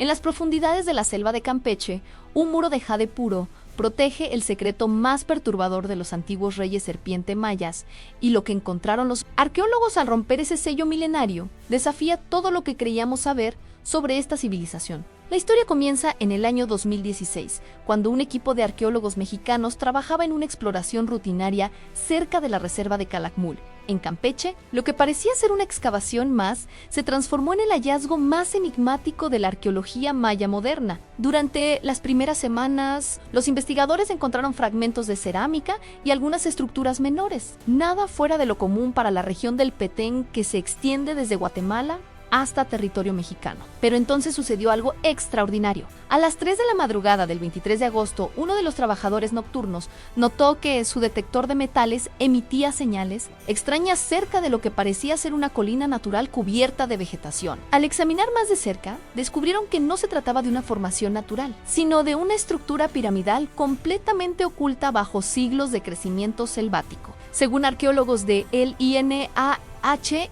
En las profundidades de la selva de Campeche, un muro de jade puro protege el secreto más perturbador de los antiguos reyes serpiente mayas, y lo que encontraron los arqueólogos al romper ese sello milenario desafía todo lo que creíamos saber sobre esta civilización. La historia comienza en el año 2016, cuando un equipo de arqueólogos mexicanos trabajaba en una exploración rutinaria cerca de la reserva de Calakmul. En Campeche, lo que parecía ser una excavación más se transformó en el hallazgo más enigmático de la arqueología maya moderna. Durante las primeras semanas, los investigadores encontraron fragmentos de cerámica y algunas estructuras menores, nada fuera de lo común para la región del Petén que se extiende desde Guatemala hasta territorio mexicano. Pero entonces sucedió algo extraordinario. A las 3 de la madrugada del 23 de agosto, uno de los trabajadores nocturnos notó que su detector de metales emitía señales extrañas cerca de lo que parecía ser una colina natural cubierta de vegetación. Al examinar más de cerca, descubrieron que no se trataba de una formación natural, sino de una estructura piramidal completamente oculta bajo siglos de crecimiento selvático. Según arqueólogos de el INAH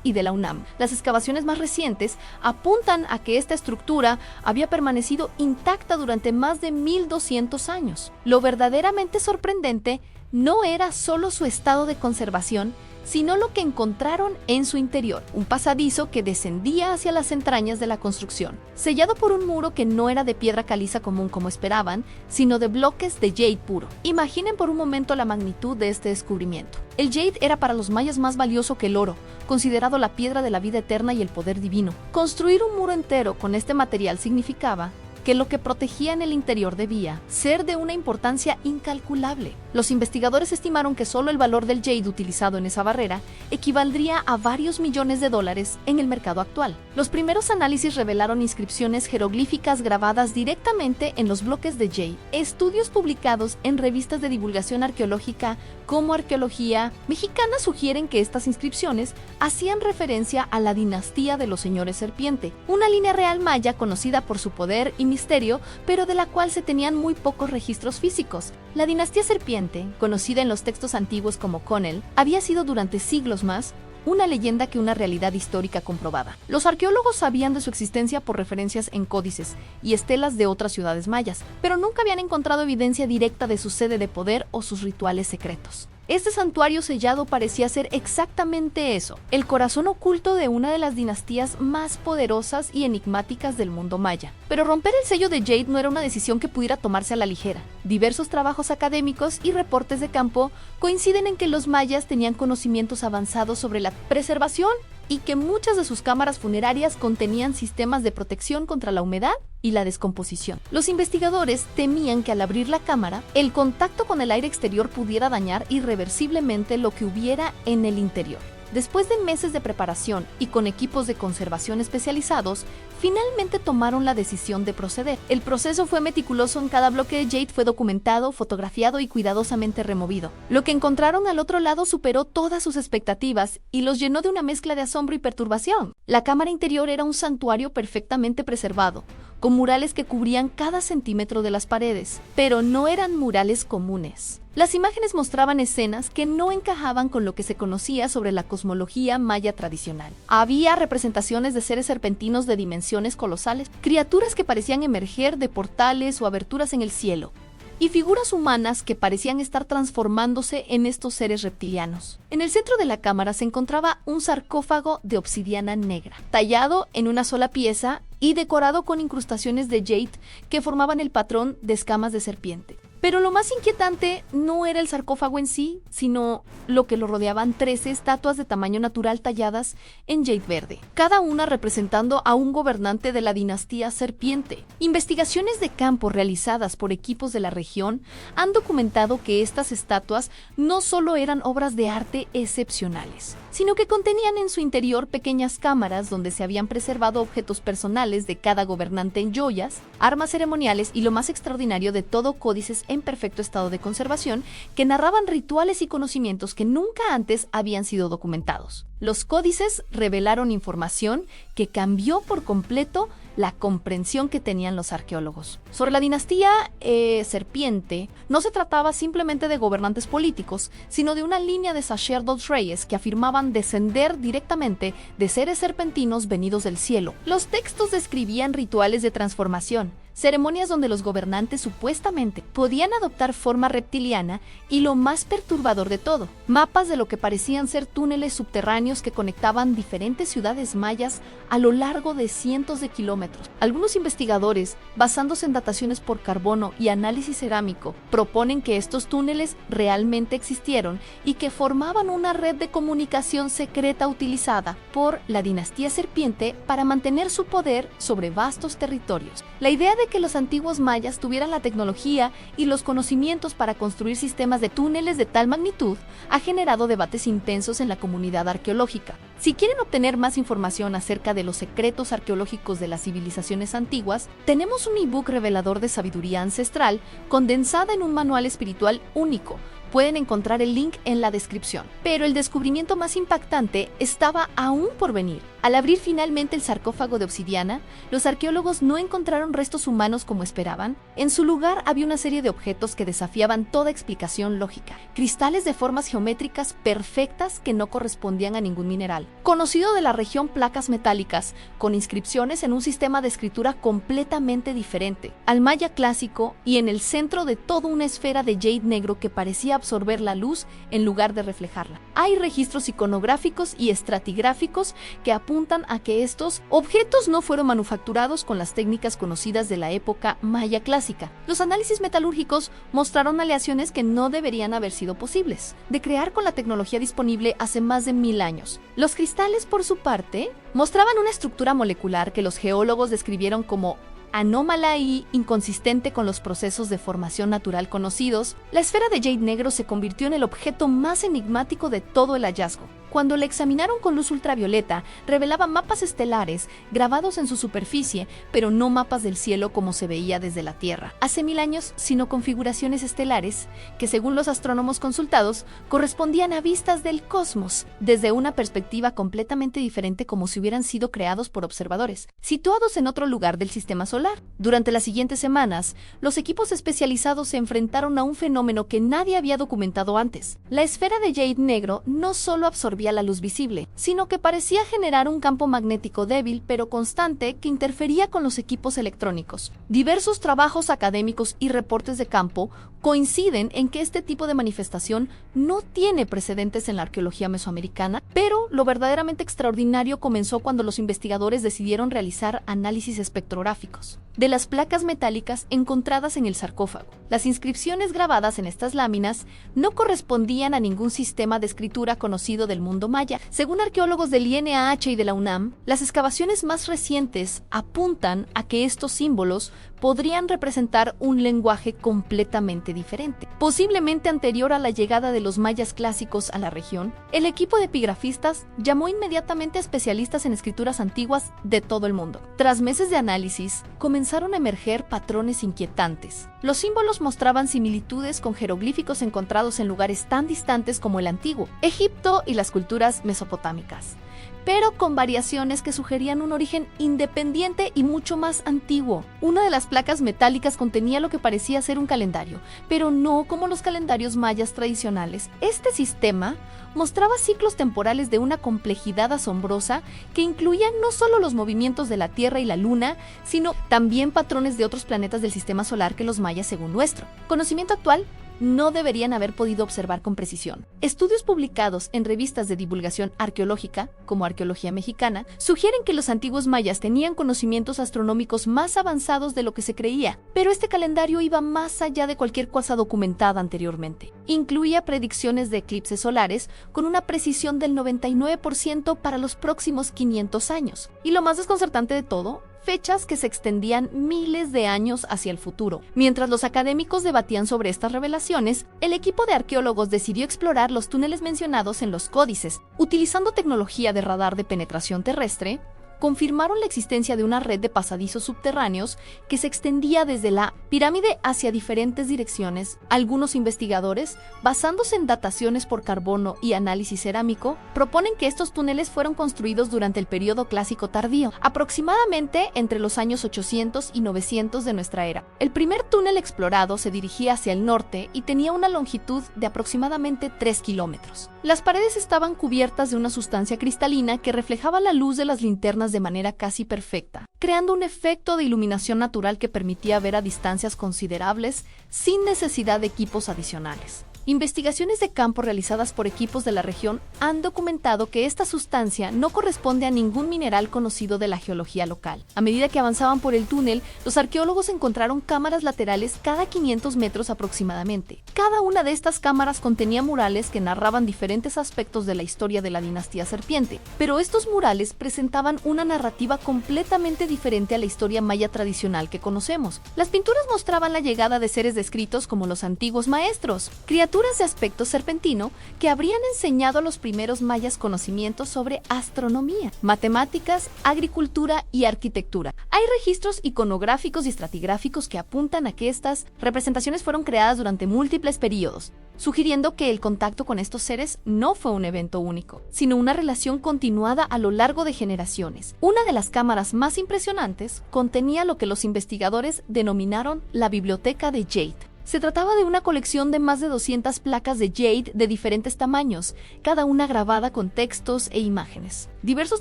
y de la UNAM, las excavaciones más recientes apuntan a que esta estructura había permanecido intacta durante más de 1200 años. Lo verdaderamente sorprendente no era solo su estado de conservación, sino lo que encontraron en su interior, un pasadizo que descendía hacia las entrañas de la construcción, sellado por un muro que no era de piedra caliza común como esperaban, sino de bloques de jade puro. Imaginen por un momento la magnitud de este descubrimiento. El jade era para los mayas más valioso que el oro, considerado la piedra de la vida eterna y el poder divino. Construir un muro entero con este material significaba que lo que protegía en el interior debía ser de una importancia incalculable. Los investigadores estimaron que solo el valor del jade utilizado en esa barrera equivaldría a varios millones de dólares en el mercado actual. Los primeros análisis revelaron inscripciones jeroglíficas grabadas directamente en los bloques de jade. Estudios publicados en revistas de divulgación arqueológica como Arqueología Mexicana sugieren que estas inscripciones hacían referencia a la dinastía de los señores serpiente, una línea real maya conocida por su poder y misterio, pero de la cual se tenían muy pocos registros físicos. La dinastía serpiente, conocida en los textos antiguos como Conel, había sido durante siglos más una leyenda que una realidad histórica comprobada. Los arqueólogos sabían de su existencia por referencias en códices y estelas de otras ciudades mayas, pero nunca habían encontrado evidencia directa de su sede de poder o sus rituales secretos. Este santuario sellado parecía ser exactamente eso, el corazón oculto de una de las dinastías más poderosas y enigmáticas del mundo maya. Pero romper el sello de jade no era una decisión que pudiera tomarse a la ligera. Diversos trabajos académicos y reportes de campo coinciden en que los mayas tenían conocimientos avanzados sobre la preservación y que muchas de sus cámaras funerarias contenían sistemas de protección contra la humedad y la descomposición. Los investigadores temían que al abrir la cámara, el contacto con el aire exterior pudiera dañar irreversiblemente lo que hubiera en el interior. Después de meses de preparación y con equipos de conservación especializados, finalmente tomaron la decisión de proceder. El proceso fue meticuloso, en cada bloque de jade fue documentado, fotografiado y cuidadosamente removido. Lo que encontraron al otro lado superó todas sus expectativas y los llenó de una mezcla de asombro y perturbación. La cámara interior era un santuario perfectamente preservado, con murales que cubrían cada centímetro de las paredes, pero no eran murales comunes. Las imágenes mostraban escenas que no encajaban con lo que se conocía sobre la cosmología maya tradicional. Había representaciones de seres serpentinos de dimensiones colosales, criaturas que parecían emerger de portales o aberturas en el cielo, y figuras humanas que parecían estar transformándose en estos seres reptilianos. En el centro de la cámara se encontraba un sarcófago de obsidiana negra, tallado en una sola pieza y decorado con incrustaciones de jade que formaban el patrón de escamas de serpiente. Pero lo más inquietante no era el sarcófago en sí, sino lo que lo rodeaban 13 estatuas de tamaño natural talladas en jade verde, cada una representando a un gobernante de la dinastía serpiente. Investigaciones de campo realizadas por equipos de la región han documentado que estas estatuas no solo eran obras de arte excepcionales, sino que contenían en su interior pequeñas cámaras donde se habían preservado objetos personales de cada gobernante en joyas, armas ceremoniales y, lo más extraordinario de todo, códices en perfecto estado de conservación que narraban rituales y conocimientos que nunca antes habían sido documentados. Los códices revelaron información que cambió por completo la comprensión que tenían los arqueólogos. Sobre la dinastía Serpiente, no se trataba simplemente de gobernantes políticos, sino de una línea de sacerdotes reyes que afirmaban descender directamente de seres serpentinos venidos del cielo. Los textos describían rituales de transformación, ceremonias donde los gobernantes supuestamente podían adoptar forma reptiliana y, lo más perturbador de todo, mapas de lo que parecían ser túneles subterráneos que conectaban diferentes ciudades mayas a lo largo de cientos de kilómetros. Algunos investigadores, basándose en dataciones por carbono y análisis cerámico, proponen que estos túneles realmente existieron y que formaban una red de comunicación secreta utilizada por la dinastía Serpiente para mantener su poder sobre vastos territorios. La idea de que los antiguos mayas tuvieran la tecnología y los conocimientos para construir sistemas de túneles de tal magnitud ha generado debates intensos en la comunidad arqueológica. Si quieren obtener más información acerca de los secretos arqueológicos de las civilizaciones antiguas, tenemos un ebook revelador de sabiduría ancestral condensada en un manual espiritual único. Pueden encontrar el link en la descripción. Pero el descubrimiento más impactante estaba aún por venir. Al abrir finalmente el sarcófago de obsidiana, los arqueólogos no encontraron restos humanos como esperaban. En su lugar había una serie de objetos que desafiaban toda explicación lógica. Cristales de formas geométricas perfectas que no correspondían a ningún mineral. Conocido de la región, placas metálicas con inscripciones en un sistema de escritura completamente diferente al maya clásico, y en el centro de toda una esfera de jade negro que parecía absorber la luz en lugar de reflejarla. Hay registros iconográficos y estratigráficos que apuntan a que estos objetos no fueron manufacturados con las técnicas conocidas de la época maya clásica. Los análisis metalúrgicos mostraron aleaciones que no deberían haber sido posibles de crear con la tecnología disponible hace más de 1000 años. Los cristales, por su parte, mostraban una estructura molecular que los geólogos describieron como anómala y inconsistente con los procesos de formación natural conocidos. La esfera de jade negro se convirtió en el objeto más enigmático de todo el hallazgo. Cuando la examinaron con luz ultravioleta, revelaba mapas estelares grabados en su superficie, pero no mapas del cielo como se veía desde la Tierra hace 1000 años, sino configuraciones estelares que, según los astrónomos consultados, correspondían a vistas del cosmos desde una perspectiva completamente diferente, como si hubieran sido creados por observadores, situados en otro lugar del sistema solar. Durante las siguientes semanas, los equipos especializados se enfrentaron a un fenómeno que nadie había documentado antes. La esfera de jade negro no solo absorbía la luz visible, sino que parecía generar un campo magnético débil pero constante que interfería con los equipos electrónicos. Diversos trabajos académicos y reportes de campo coinciden en que este tipo de manifestación no tiene precedentes en la arqueología mesoamericana, pero lo verdaderamente extraordinario comenzó cuando los investigadores decidieron realizar análisis espectrográficos de las placas metálicas encontradas en el sarcófago. Las inscripciones grabadas en estas láminas no correspondían a ningún sistema de escritura conocido del mundo maya. Según arqueólogos del INAH y de la UNAM, las excavaciones más recientes apuntan a que estos símbolos podrían representar un lenguaje completamente diferente, posiblemente anterior a la llegada de los mayas clásicos a la región. El equipo de epigrafistas llamó inmediatamente a especialistas en escrituras antiguas de todo el mundo. Tras meses de análisis, comenzaron a emerger patrones inquietantes. Los símbolos mostraban similitudes con jeroglíficos encontrados en lugares tan distantes como el antiguo Egipto y las culturas mesopotámicas, pero con variaciones que sugerían un origen independiente y mucho más antiguo. Una de las placas metálicas contenía lo que parecía ser un calendario, pero no como los calendarios mayas tradicionales. Este sistema mostraba ciclos temporales de una complejidad asombrosa que incluían no solo los movimientos de la Tierra y la Luna, sino también patrones de otros planetas del sistema solar que los mayas, según nuestro conocimiento actual, no deberían haber podido observar con precisión. Estudios publicados en revistas de divulgación arqueológica, como Arqueología Mexicana, sugieren que los antiguos mayas tenían conocimientos astronómicos más avanzados de lo que se creía, pero este calendario iba más allá de cualquier cosa documentada anteriormente. Incluía predicciones de eclipses solares con una precisión del 99% para los próximos 500 años. Y lo más desconcertante de todo, fechas que se extendían miles de años hacia el futuro. Mientras los académicos debatían sobre estas revelaciones, el equipo de arqueólogos decidió explorar los túneles mencionados en los códices. Utilizando tecnología de radar de penetración terrestre, confirmaron la existencia de una red de pasadizos subterráneos que se extendía desde la pirámide hacia diferentes direcciones. Algunos investigadores, basándose en dataciones por carbono y análisis cerámico, proponen que estos túneles fueron construidos durante el período clásico tardío, aproximadamente entre los años 800 y 900 de nuestra era. El primer túnel explorado se dirigía hacia el norte y tenía una longitud de aproximadamente 3 kilómetros. Las paredes estaban cubiertas de una sustancia cristalina que reflejaba la luz de las linternas de manera casi perfecta, creando un efecto de iluminación natural que permitía ver a distancias considerables sin necesidad de equipos adicionales. Investigaciones de campo realizadas por equipos de la región han documentado que esta sustancia no corresponde a ningún mineral conocido de la geología local. A medida que avanzaban por el túnel, los arqueólogos encontraron cámaras laterales cada 500 metros aproximadamente. Cada una de estas cámaras contenía murales que narraban diferentes aspectos de la historia de la dinastía Serpiente, pero estos murales presentaban una narrativa completamente diferente a la historia maya tradicional que conocemos. Las pinturas mostraban la llegada de seres descritos como los antiguos maestros, criaturas de aspecto serpentino que habrían enseñado a los primeros mayas conocimientos sobre astronomía, matemáticas, agricultura y arquitectura. Hay registros iconográficos y estratigráficos que apuntan a que estas representaciones fueron creadas durante múltiples periodos, sugiriendo que el contacto con estos seres no fue un evento único, sino una relación continuada a lo largo de generaciones. Una de las cámaras más impresionantes contenía lo que los investigadores denominaron la Biblioteca de Jade. Se trataba de una colección de más de 200 placas de jade de diferentes tamaños, cada una grabada con textos e imágenes. Diversos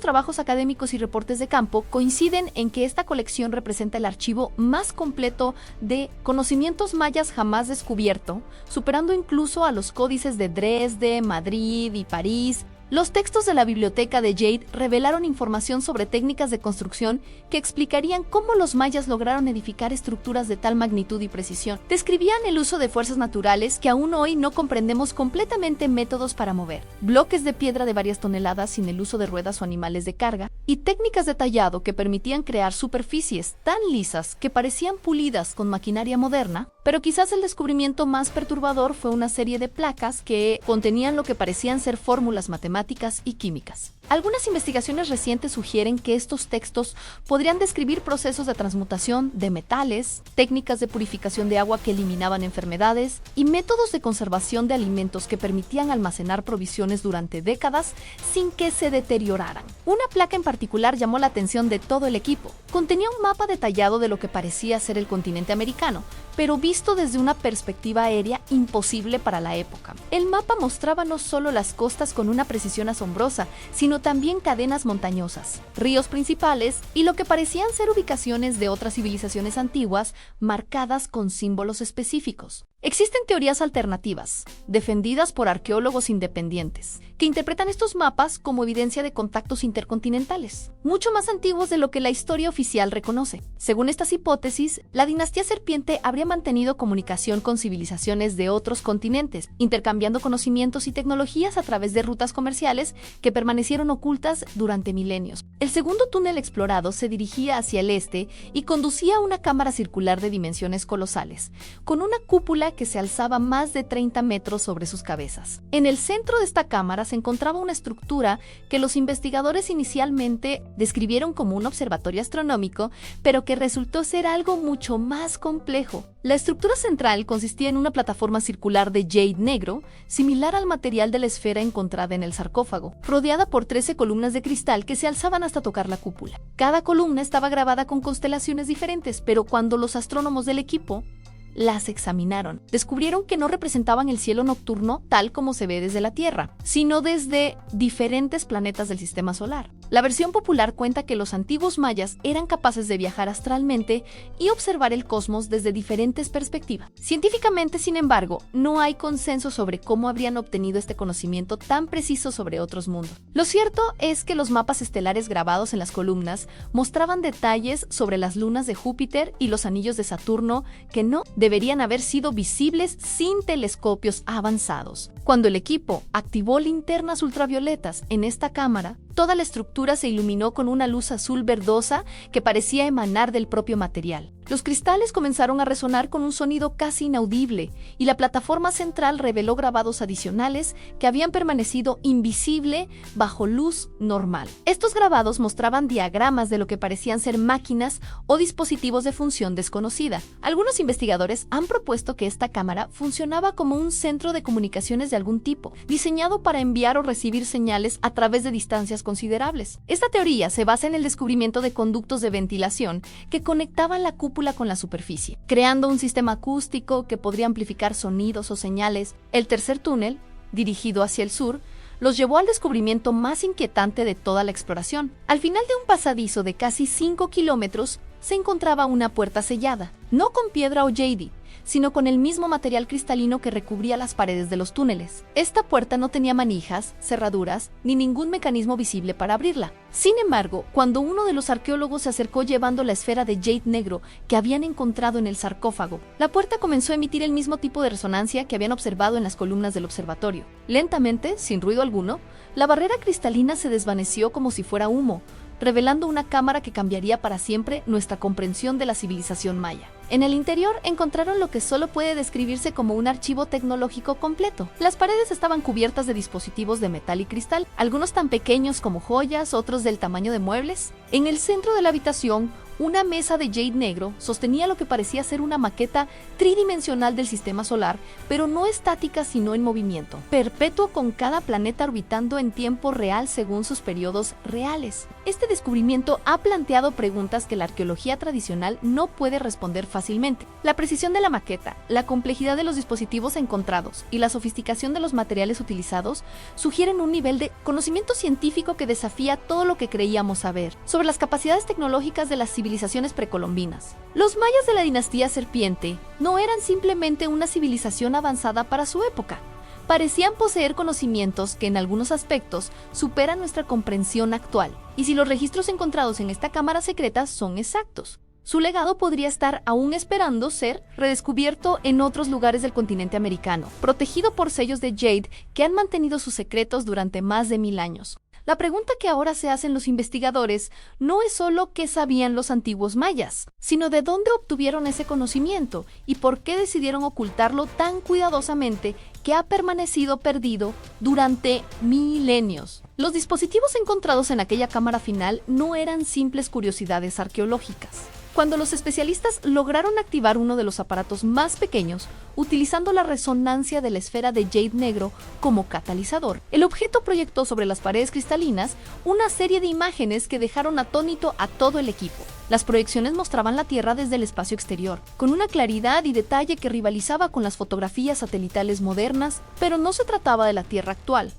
trabajos académicos y reportes de campo coinciden en que esta colección representa el archivo más completo de conocimientos mayas jamás descubierto, superando incluso a los códices de Dresde, Madrid y París. Los textos de la Biblioteca de Jade revelaron información sobre técnicas de construcción que explicarían cómo los mayas lograron edificar estructuras de tal magnitud y precisión. Describían el uso de fuerzas naturales que aún hoy no comprendemos completamente métodos para mover, bloques de piedra de varias toneladas sin el uso de ruedas o animales de carga, y técnicas de tallado que permitían crear superficies tan lisas que parecían pulidas con maquinaria moderna. Pero quizás el descubrimiento más perturbador fue una serie de placas que contenían lo que parecían ser fórmulas matemáticas y químicas. Algunas investigaciones recientes sugieren que estos textos podrían describir procesos de transmutación de metales, técnicas de purificación de agua que eliminaban enfermedades y métodos de conservación de alimentos que permitían almacenar provisiones durante décadas sin que se deterioraran. Una placa en particular llamó la atención de todo el equipo. Contenía un mapa detallado de lo que parecía ser el continente americano, pero visto desde una perspectiva aérea imposible para la época. El mapa mostraba no solo las costas con una precisión asombrosa, sino también cadenas montañosas, ríos principales y lo que parecían ser ubicaciones de otras civilizaciones antiguas marcadas con símbolos específicos. Existen teorías alternativas, defendidas por arqueólogos independientes, que interpretan estos mapas como evidencia de contactos intercontinentales, mucho más antiguos de lo que la historia oficial reconoce. Según estas hipótesis, la dinastía Serpiente habría mantenido comunicación con civilizaciones de otros continentes, intercambiando conocimientos y tecnologías a través de rutas comerciales que permanecieron ocultas durante milenios. El segundo túnel explorado se dirigía hacia el este y conducía a una cámara circular de dimensiones colosales, con una cúpula que se alzaba más de 30 metros sobre sus cabezas. En el centro de esta cámara se encontraba una estructura que los investigadores inicialmente describieron como un observatorio astronómico, pero que resultó ser algo mucho más complejo. La estructura central consistía en una plataforma circular de jade negro, similar al material de la esfera encontrada en el sarcófago, rodeada por 13 columnas de cristal que se alzaban hasta tocar la cúpula. Cada columna estaba grabada con constelaciones diferentes, pero cuando los astrónomos del equipo las examinaron, descubrieron que no representaban el cielo nocturno tal como se ve desde la Tierra, sino desde diferentes planetas del sistema solar. La versión popular cuenta que los antiguos mayas eran capaces de viajar astralmente y observar el cosmos desde diferentes perspectivas. Científicamente, sin embargo, no hay consenso sobre cómo habrían obtenido este conocimiento tan preciso sobre otros mundos. Lo cierto es que los mapas estelares grabados en las columnas mostraban detalles sobre las lunas de Júpiter y los anillos de Saturno que no deberían haber sido visibles sin telescopios avanzados. Cuando el equipo activó linternas ultravioletas en esta cámara, toda la estructura estructura se iluminó con una luz azul verdosa que parecía emanar del propio material. Los cristales comenzaron a resonar con un sonido casi inaudible, y la plataforma central reveló grabados adicionales que habían permanecido invisible bajo luz normal. Estos grabados mostraban diagramas de lo que parecían ser máquinas o dispositivos de función desconocida. Algunos investigadores han propuesto que esta cámara funcionaba como un centro de comunicaciones de algún tipo, diseñado para enviar o recibir señales a través de distancias considerables. Esta teoría se basa en el descubrimiento de conductos de ventilación que conectaban la cúpula con la superficie, creando un sistema acústico que podría amplificar sonidos o señales. El tercer túnel, dirigido hacia el sur, los llevó al descubrimiento más inquietante de toda la exploración. Al final de un pasadizo de casi 5 kilómetros se encontraba una puerta sellada, no con piedra o jade, sino con el mismo material cristalino que recubría las paredes de los túneles. Esta puerta no tenía manijas, cerraduras, ni ningún mecanismo visible para abrirla. Sin embargo, cuando uno de los arqueólogos se acercó llevando la esfera de jade negro que habían encontrado en el sarcófago, la puerta comenzó a emitir el mismo tipo de resonancia que habían observado en las columnas del observatorio. Lentamente, sin ruido alguno, la barrera cristalina se desvaneció como si fuera humo, revelando una cámara que cambiaría para siempre nuestra comprensión de la civilización maya. En el interior encontraron lo que solo puede describirse como un archivo tecnológico completo. Las paredes estaban cubiertas de dispositivos de metal y cristal, algunos tan pequeños como joyas, otros del tamaño de muebles. En el centro de la habitación, una mesa de jade negro sostenía lo que parecía ser una maqueta tridimensional del sistema solar, pero no estática sino en movimiento, perpetuo, con cada planeta orbitando en tiempo real según sus periodos reales. Este descubrimiento ha planteado preguntas que la arqueología tradicional no puede responder fácilmente. La precisión de la maqueta, la complejidad de los dispositivos encontrados y la sofisticación de los materiales utilizados sugieren un nivel de conocimiento científico que desafía todo lo que creíamos saber sobre las capacidades tecnológicas de las civilizaciones precolombinas. Los mayas de la dinastía Serpiente no eran simplemente una civilización avanzada para su época. Parecían poseer conocimientos que en algunos aspectos superan nuestra comprensión actual. Y si los registros encontrados en esta cámara secreta son exactos, su legado podría estar aún esperando ser redescubierto en otros lugares del continente americano, protegido por sellos de jade que han mantenido sus secretos durante más de 1000 años. La pregunta que ahora se hacen los investigadores no es solo qué sabían los antiguos mayas, sino de dónde obtuvieron ese conocimiento y por qué decidieron ocultarlo tan cuidadosamente que ha permanecido perdido durante milenios. Los dispositivos encontrados en aquella cámara final no eran simples curiosidades arqueológicas. Cuando los especialistas lograron activar uno de los aparatos más pequeños, utilizando la resonancia de la esfera de jade negro como catalizador, el objeto proyectó sobre las paredes cristalinas una serie de imágenes que dejaron atónito a todo el equipo. Las proyecciones mostraban la Tierra desde el espacio exterior, con una claridad y detalle que rivalizaba con las fotografías satelitales modernas, pero no se trataba de la Tierra actual.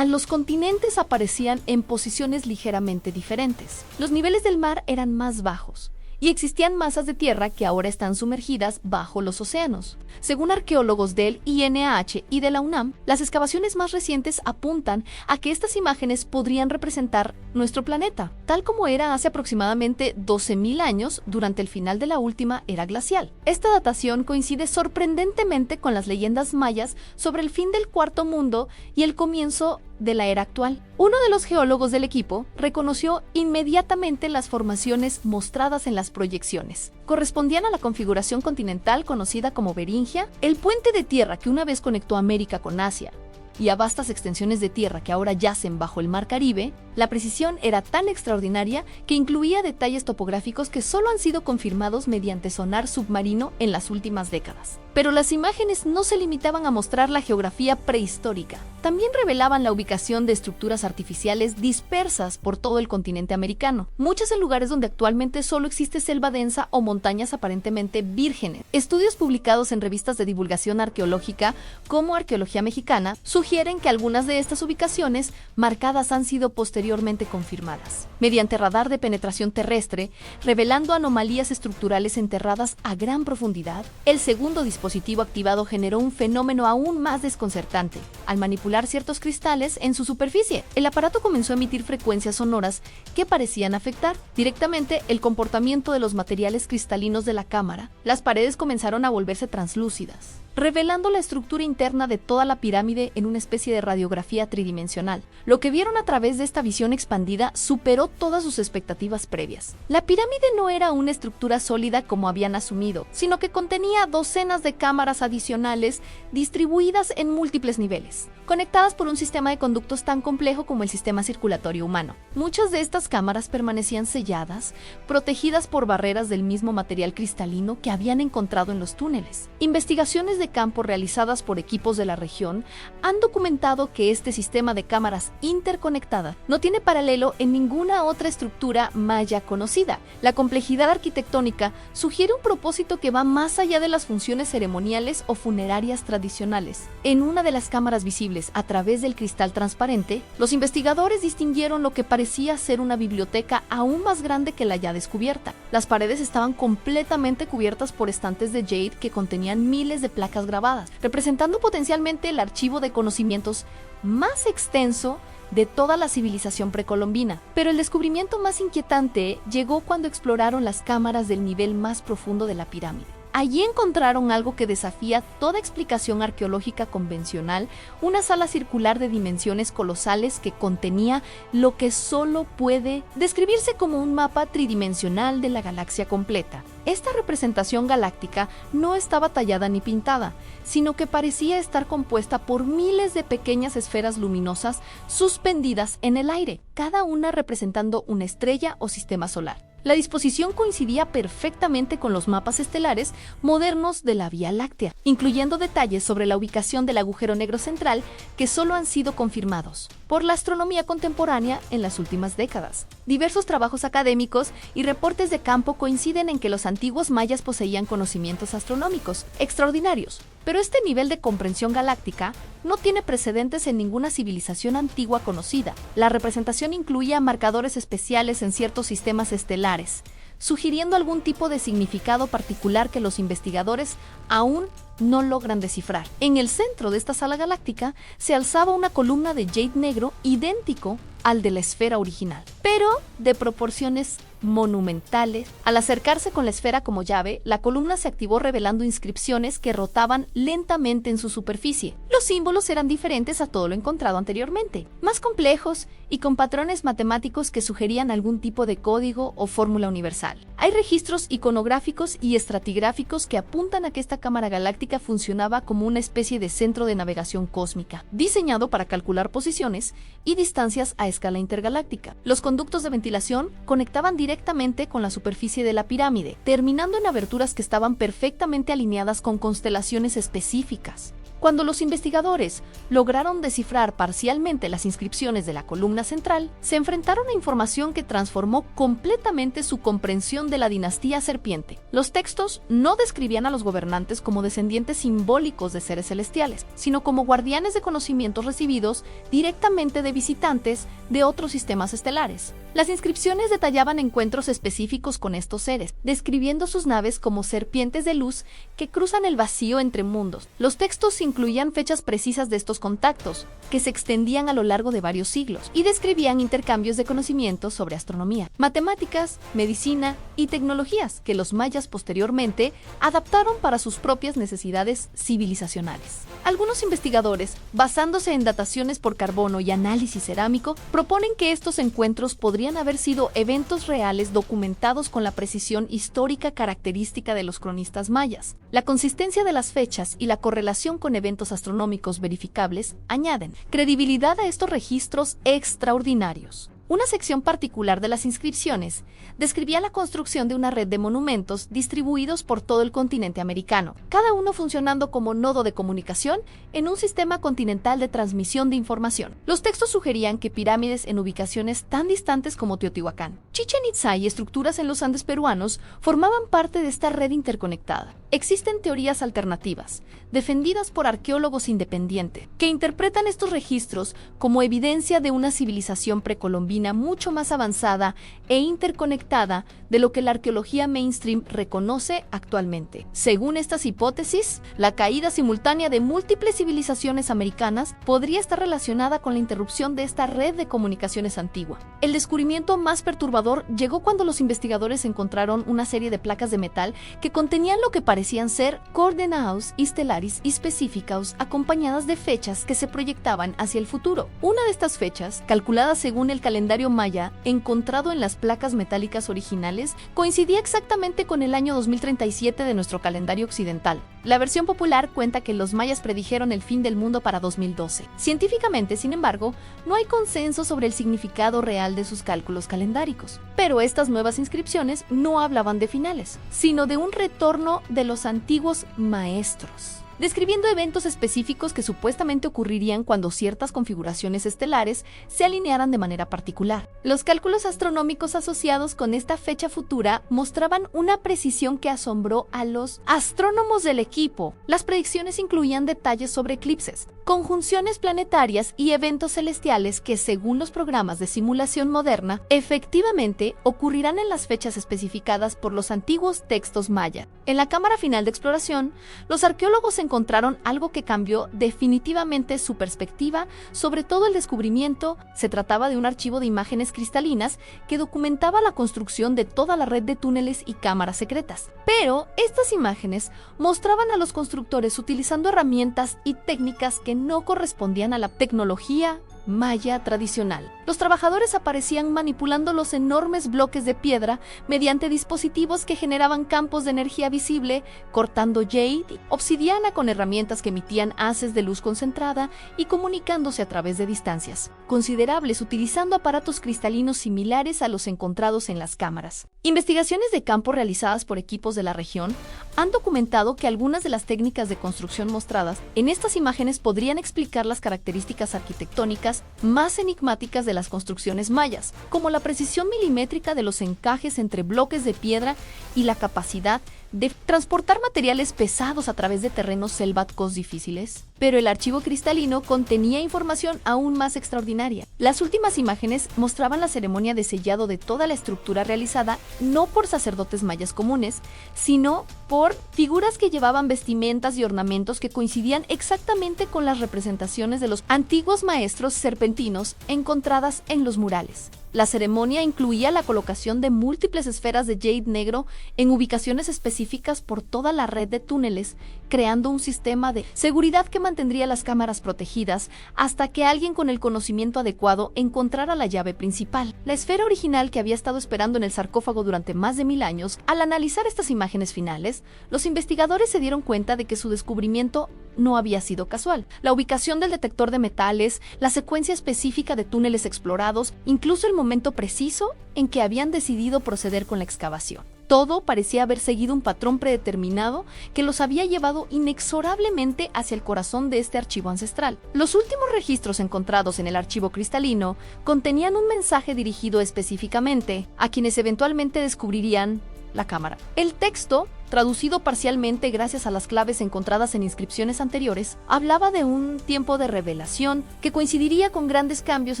Los continentes aparecían en posiciones ligeramente diferentes. Los niveles del mar eran más bajos, y existían masas de tierra que ahora están sumergidas bajo los océanos. Según arqueólogos del INAH y de la UNAM, las excavaciones más recientes apuntan a que estas imágenes podrían representar nuestro planeta, tal como era hace aproximadamente 12.000 años durante el final de la última era glacial. Esta datación coincide sorprendentemente con las leyendas mayas sobre el fin del Cuarto Mundo y el comienzo de la era actual. Uno de los geólogos del equipo reconoció inmediatamente las formaciones mostradas en las proyecciones. Correspondían a la configuración continental conocida como Beringia, el puente de tierra que una vez conectó América con Asia, y a vastas extensiones de tierra que ahora yacen bajo el Mar Caribe. La precisión era tan extraordinaria que incluía detalles topográficos que solo han sido confirmados mediante sonar submarino en las últimas décadas. Pero las imágenes no se limitaban a mostrar la geografía prehistórica. También revelaban la ubicación de estructuras artificiales dispersas por todo el continente americano, muchas en lugares donde actualmente solo existe selva densa o montañas aparentemente vírgenes. Estudios publicados en revistas de divulgación arqueológica como Arqueología Mexicana sugieren que algunas de estas ubicaciones marcadas han sido posteriormente confirmadas mediante radar de penetración terrestre, revelando anomalías estructurales enterradas a gran profundidad. El segundo dispositivo activado generó un fenómeno aún más desconcertante. Al manipular ciertos cristales en su superficie, el aparato comenzó a emitir frecuencias sonoras que parecían afectar directamente el comportamiento de los materiales cristalinos de la cámara. Las paredes comenzaron a volverse translúcidas, revelando la estructura interna de toda la pirámide en una especie de radiografía tridimensional. Lo que vieron a través de esta visión expandida superó todas sus expectativas previas. La pirámide no era una estructura sólida como habían asumido, sino que contenía docenas de cámaras adicionales distribuidas en múltiples niveles, conectadas por un sistema de conductos tan complejo como el sistema circulatorio humano. Muchas de estas cámaras permanecían selladas, protegidas por barreras del mismo material cristalino que habían encontrado en los túneles. Investigaciones de campo realizadas por equipos de la región han documentado que este sistema de cámaras interconectada no tiene paralelo en ninguna otra estructura maya conocida. La complejidad arquitectónica sugiere un propósito que va más allá de las funciones ceremoniales o funerarias tradicionales. En una de las cámaras visibles a través del cristal transparente, los investigadores distinguieron lo que parecía ser una biblioteca aún más grande que la ya descubierta. Las paredes estaban completamente cubiertas por estantes de jade que contenían miles de placas grabadas, representando potencialmente el archivo de conocimientos más extenso de toda la civilización precolombina. Pero el descubrimiento más inquietante llegó cuando exploraron las cámaras del nivel más profundo de la pirámide. Allí encontraron algo que desafía toda explicación arqueológica convencional, una sala circular de dimensiones colosales que contenía lo que solo puede describirse como un mapa tridimensional de la galaxia completa. Esta representación galáctica no estaba tallada ni pintada, sino que parecía estar compuesta por miles de pequeñas esferas luminosas suspendidas en el aire, cada una representando una estrella o sistema solar. La disposición coincidía perfectamente con los mapas estelares modernos de la Vía Láctea, incluyendo detalles sobre la ubicación del agujero negro central que solo han sido confirmados por la astronomía contemporánea en las últimas décadas. Diversos trabajos académicos y reportes de campo coinciden en que los antiguos mayas poseían conocimientos astronómicos extraordinarios, pero este nivel de comprensión galáctica no tiene precedentes en ninguna civilización antigua conocida. La representación incluía marcadores especiales en ciertos sistemas estelares, sugiriendo algún tipo de significado particular que los investigadores aún no logran descifrar. En el centro de esta sala galáctica se alzaba una columna de jade negro idéntico al de la esfera original, pero de proporciones monumentales. Al acercarse con la esfera como llave, la columna se activó revelando inscripciones que rotaban lentamente en su superficie. Los símbolos eran diferentes a todo lo encontrado anteriormente, más complejos y con patrones matemáticos que sugerían algún tipo de código o fórmula universal. Hay registros iconográficos y estratigráficos que apuntan a que esta cámara galáctica funcionaba como una especie de centro de navegación cósmica, diseñado para calcular posiciones y distancias a escala intergaláctica. Los conductos de ventilación conectaban directamente con la superficie de la pirámide, terminando en aberturas que estaban perfectamente alineadas con constelaciones específicas. Cuando los investigadores lograron descifrar parcialmente las inscripciones de la columna central, se enfrentaron a información que transformó completamente su comprensión de la dinastía serpiente. Los textos no describían a los gobernantes como descendientes simbólicos de seres celestiales, sino como guardianes de conocimientos recibidos directamente de visitantes de otros sistemas estelares. Las inscripciones detallaban encuentros específicos con estos seres, describiendo sus naves como serpientes de luz que cruzan el vacío entre mundos. Los textos incluían fechas precisas de estos contactos, que se extendían a lo largo de varios siglos, y describían intercambios de conocimientos sobre astronomía, matemáticas, medicina y tecnologías que los mayas posteriormente adaptaron para sus propias necesidades civilizacionales. Algunos investigadores, basándose en dataciones por carbono y análisis cerámico, proponen que estos encuentros podrían haber sido eventos reales documentados con la precisión histórica característica de los cronistas mayas. La consistencia de las fechas y la correlación con eventos astronómicos verificables añaden credibilidad a estos registros extraordinarios. Una sección particular de las inscripciones describía la construcción de una red de monumentos distribuidos por todo el continente americano, cada uno funcionando como nodo de comunicación en un sistema continental de transmisión de información. Los textos sugerían que pirámides en ubicaciones tan distantes como Teotihuacán, Chichén Itzá y estructuras en los Andes peruanos formaban parte de esta red interconectada. Existen teorías alternativas, defendidas por arqueólogos independientes, que interpretan estos registros como evidencia de una civilización precolombina submarina mucho más avanzada e interconectada de lo que la arqueología mainstream reconoce actualmente. Según estas hipótesis, la caída simultánea de múltiples civilizaciones americanas podría estar relacionada con la interrupción de esta red de comunicaciones antigua. El descubrimiento más perturbador llegó cuando los investigadores encontraron una serie de placas de metal que contenían lo que parecían ser coordenados estelares específicos acompañadas de fechas que se proyectaban hacia el futuro. Una de estas fechas, calculada según el calendario maya encontrado en las placas metálicas originales, coincidía exactamente con el año 2037 de nuestro calendario occidental. La versión popular cuenta que los mayas predijeron el fin del mundo para 2012. Científicamente, sin embargo, no hay consenso sobre el significado real de sus cálculos calendáricos. Pero estas nuevas inscripciones no hablaban de finales, sino de un retorno de los antiguos maestros, describiendo eventos específicos que supuestamente ocurrirían cuando ciertas configuraciones estelares se alinearan de manera particular. Los cálculos astronómicos asociados con esta fecha futura mostraban una precisión que asombró a los astrónomos del equipo. Las predicciones incluían detalles sobre eclipses, conjunciones planetarias y eventos celestiales que, según los programas de simulación moderna, efectivamente ocurrirán en las fechas especificadas por los antiguos textos maya. En la cámara final de exploración, los arqueólogos encontraron algo que cambió definitivamente su perspectiva sobre todo el descubrimiento. Se trataba de un archivo de imágenes cristalinas que documentaba la construcción de toda la red de túneles y cámaras secretas. Pero estas imágenes mostraban a los constructores utilizando herramientas y técnicas que no correspondían a la tecnología maya tradicional. Los trabajadores aparecían manipulando los enormes bloques de piedra mediante dispositivos que generaban campos de energía visible, cortando jade, obsidiana con herramientas que emitían haces de luz concentrada y comunicándose a través de distancias considerables utilizando aparatos cristalinos similares a los encontrados en las cámaras. Investigaciones de campo realizadas por equipos de la región han documentado que algunas de las técnicas de construcción mostradas en estas imágenes podrían explicar las características arquitectónicas más enigmáticas de las construcciones mayas, como la precisión milimétrica de los encajes entre bloques de piedra y la capacidad de transportar materiales pesados a través de terrenos selváticos difíciles. Pero el archivo cristalino contenía información aún más extraordinaria. Las últimas imágenes mostraban la ceremonia de sellado de toda la estructura realizada no por sacerdotes mayas comunes, sino por figuras que llevaban vestimentas y ornamentos que coincidían exactamente con las representaciones de los antiguos maestros serpentinos encontradas en los murales. La ceremonia incluía la colocación de múltiples esferas de jade negro en ubicaciones específicas por toda la red de túneles, creando un sistema de seguridad que mantendría las cámaras protegidas hasta que alguien con el conocimiento adecuado encontrara la llave principal. La esfera original que había estado esperando en el sarcófago durante más de 1000 años, al analizar estas imágenes finales, los investigadores se dieron cuenta de que su descubrimiento no había sido casual. La ubicación del detector de metales, la secuencia específica de túneles explorados, incluso el momento preciso en que habían decidido proceder con la excavación. Todo parecía haber seguido un patrón predeterminado que los había llevado inexorablemente hacia el corazón de este archivo ancestral. Los últimos registros encontrados en el archivo cristalino contenían un mensaje dirigido específicamente a quienes eventualmente descubrirían la cámara. El texto, traducido parcialmente gracias a las claves encontradas en inscripciones anteriores, hablaba de un tiempo de revelación que coincidiría con grandes cambios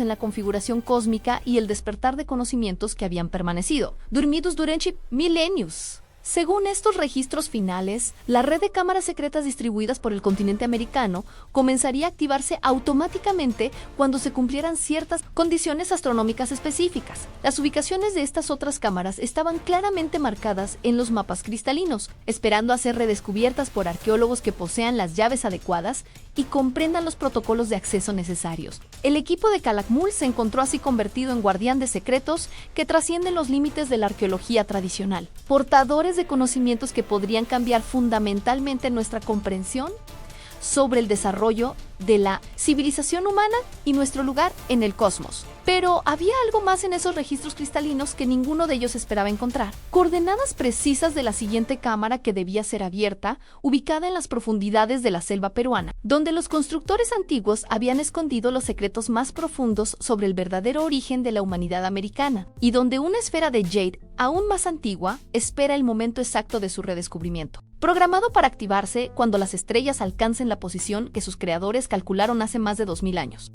en la configuración cósmica y el despertar de conocimientos que habían permanecido, dormidos durante milenios. Según estos registros finales, la red de cámaras secretas distribuidas por el continente americano comenzaría a activarse automáticamente cuando se cumplieran ciertas condiciones astronómicas específicas. Las ubicaciones de estas otras cámaras estaban claramente marcadas en los mapas cristalinos, esperando a ser redescubiertas por arqueólogos que posean las llaves adecuadas y comprendan los protocolos de acceso necesarios. El equipo de Calakmul se encontró así convertido en guardián de secretos que trascienden los límites de la arqueología tradicional, portadores de conocimientos que podrían cambiar fundamentalmente nuestra comprensión sobre el desarrollo de la civilización humana y nuestro lugar en el cosmos. Pero había algo más en esos registros cristalinos que ninguno de ellos esperaba encontrar. Coordenadas precisas de la siguiente cámara que debía ser abierta, ubicada en las profundidades de la selva peruana, donde los constructores antiguos habían escondido los secretos más profundos sobre el verdadero origen de la humanidad americana, y donde una esfera de jade aún más antigua espera el momento exacto de su redescubrimiento, programado para activarse cuando las estrellas alcancen la posición que sus creadores calcularon hace más de 2000 años.